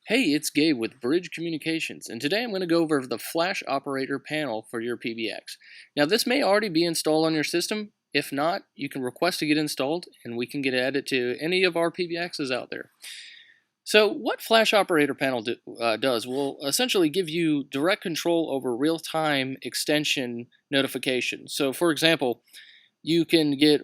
Hey, it's Gabe with Bridge Communications, and today I'm going to go over the Flash Operator panel for your PBX. Now, this may already be installed on your system. If not, you can request to get installed, and we can get it added to any of our PBXs out there. So, what Flash Operator panel does will essentially give you direct control over real-time extension notifications. So, for example, you can get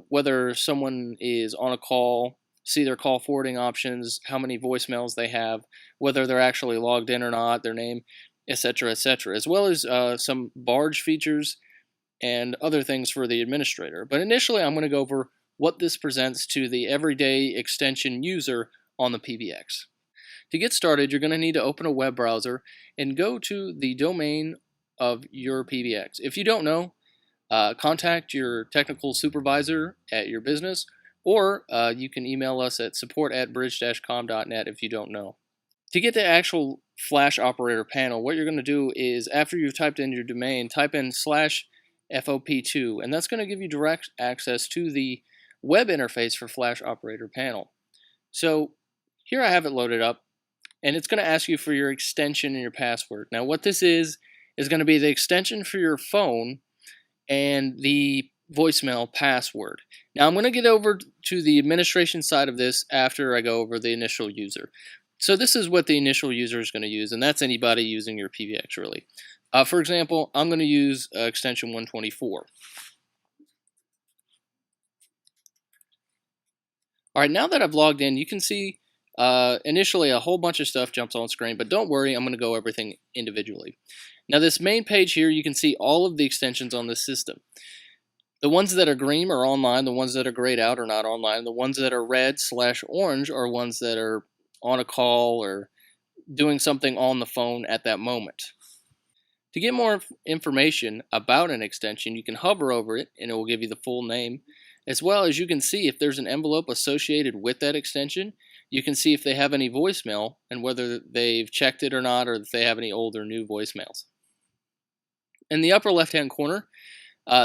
whether someone is on a call, see their call forwarding options, how many voicemails they have, whether they're actually logged in or not, their name, etc., as well as some barge features and other things for the administrator. But initially, I'm going to go over what this presents to the everyday extension user on the PBX. To get started, you're going to need to open a web browser and go to the domain of your PBX. If you don't know, contact your technical supervisor at your business, or you can email us at support@bridge-com.net if you don't know. To get the actual Flash Operator panel, what you're going to do is, after you've typed in your domain, type in /FOP2, and that's going to give you direct access to the web interface for Flash Operator panel. So here I have it loaded up, and it's going to ask you for your extension and your password. Now what this is going to be the extension for your phone and the voicemail password. Now I'm going to get over to the administration side of this after I go over the initial user. So this is what the initial user is going to use, and that's anybody using your PBX really. For example, I'm going to use extension 124. Alright, now that I've logged in, you can see initially a whole bunch of stuff jumps on screen, but don't worry, I'm going to go everything individually. Now this main page here, you can see all of the extensions on this system. The ones that are green are online, the ones that are grayed out are not online, the ones that are red/orange are ones that are on a call or doing something on the phone at that moment. To get more information about an extension, you can hover over it and it will give you the full name, as well as you can see if there's an envelope associated with that extension. You can see if they have any voicemail and whether they've checked it or not, or if they have any old or new voicemails. In the upper left-hand corner,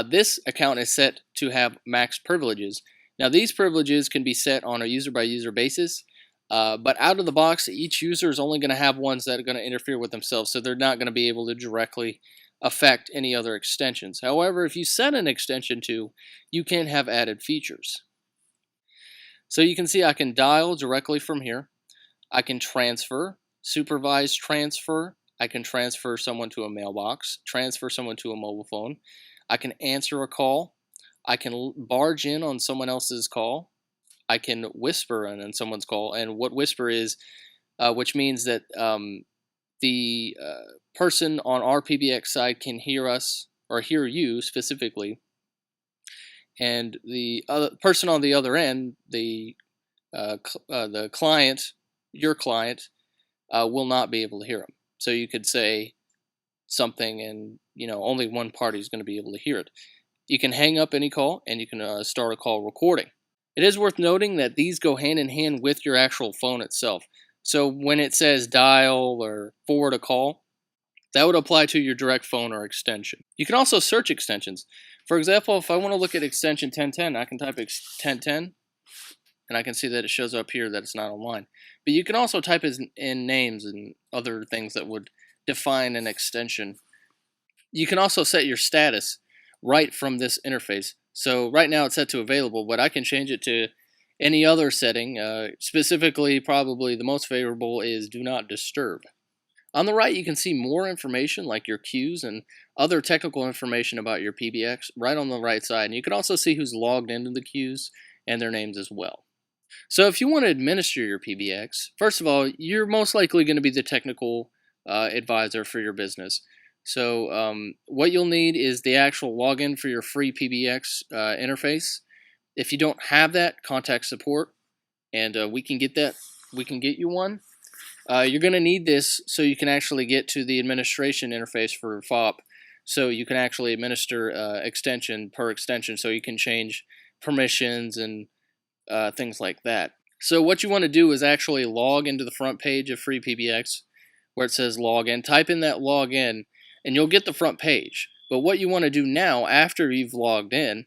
this account is set to have max privileges. Now these privileges can be set on a user-by-user basis, but out of the box, each user is only going to have ones that are going to interfere with themselves, so they're not going to be able to directly affect any other extensions. However, if you set an extension to, you can have added features. So you can see I can dial directly from here. I can transfer, supervised transfer. I can transfer someone to a mailbox, transfer someone to a mobile phone. I can answer a call. I can barge in on someone else's call. I can whisper in on someone's call. And what whisper is, which means that the person on our PBX side can hear us, or hear you specifically, and the other person on the other end, the client, your client, will not be able to hear them. So you could say something and only one party is going to be able to hear it. You can hang up any call, and you can start a call recording. It is worth noting that these go hand in hand with your actual phone itself. So when it says dial or forward a call, that would apply to your direct phone or extension. You can also search extensions. For example, if I want to look at extension 1010, I can type 1010, and I can see that it shows up here that it's not online. But you can also type in names and other things that would define an extension. You can also set your status right from this interface. So right now it's set to available, but I can change it to any other setting. Specifically, probably the most favorable is do not disturb. On the right, you can see more information like your queues and other technical information about your PBX right on the right side. And you can also see who's logged into the queues and their names as well. So if you want to administer your PBX, first of all, you're most likely going to be the technical advisor for your business. So what you'll need is the actual login for your free PBX interface. If you don't have that, contact support, and we can get that. We can get you one. You're going to need this so you can actually get to the administration interface for FOP. So you can actually administer extension per extension, so you can change permissions and things like that. So what you want to do is actually log into the front page of Free PBX where it says login. Type in that login and you'll get the front page. But what you want to do now after you've logged in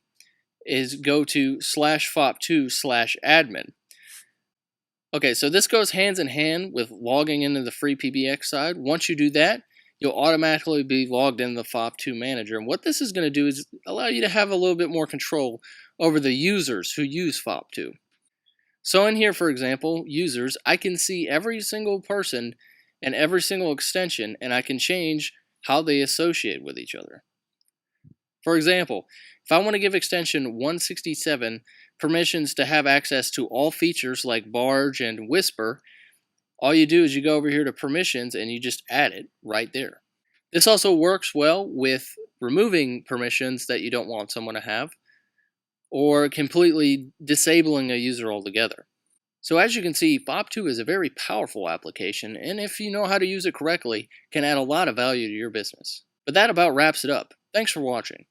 is go to /FOP2/admin. Okay, so this goes hands in hand with logging into the free PBX side. Once you do that, you'll automatically be logged in the FOP2 manager. And what this is going to do is allow you to have a little bit more control over the users who use FOP2. So in here, for example, users, I can see every single person and every single extension, and I can change how they associate with each other. For example, if I want to give extension 167 permissions to have access to all features like Barge and Whisper, all you do is you go over here to permissions and you just add it right there. This also works well with removing permissions that you don't want someone to have, or completely disabling a user altogether. So as you can see, FOP2 is a very powerful application, and if you know how to use it correctly, can add a lot of value to your business. But that about wraps it up. Thanks for watching.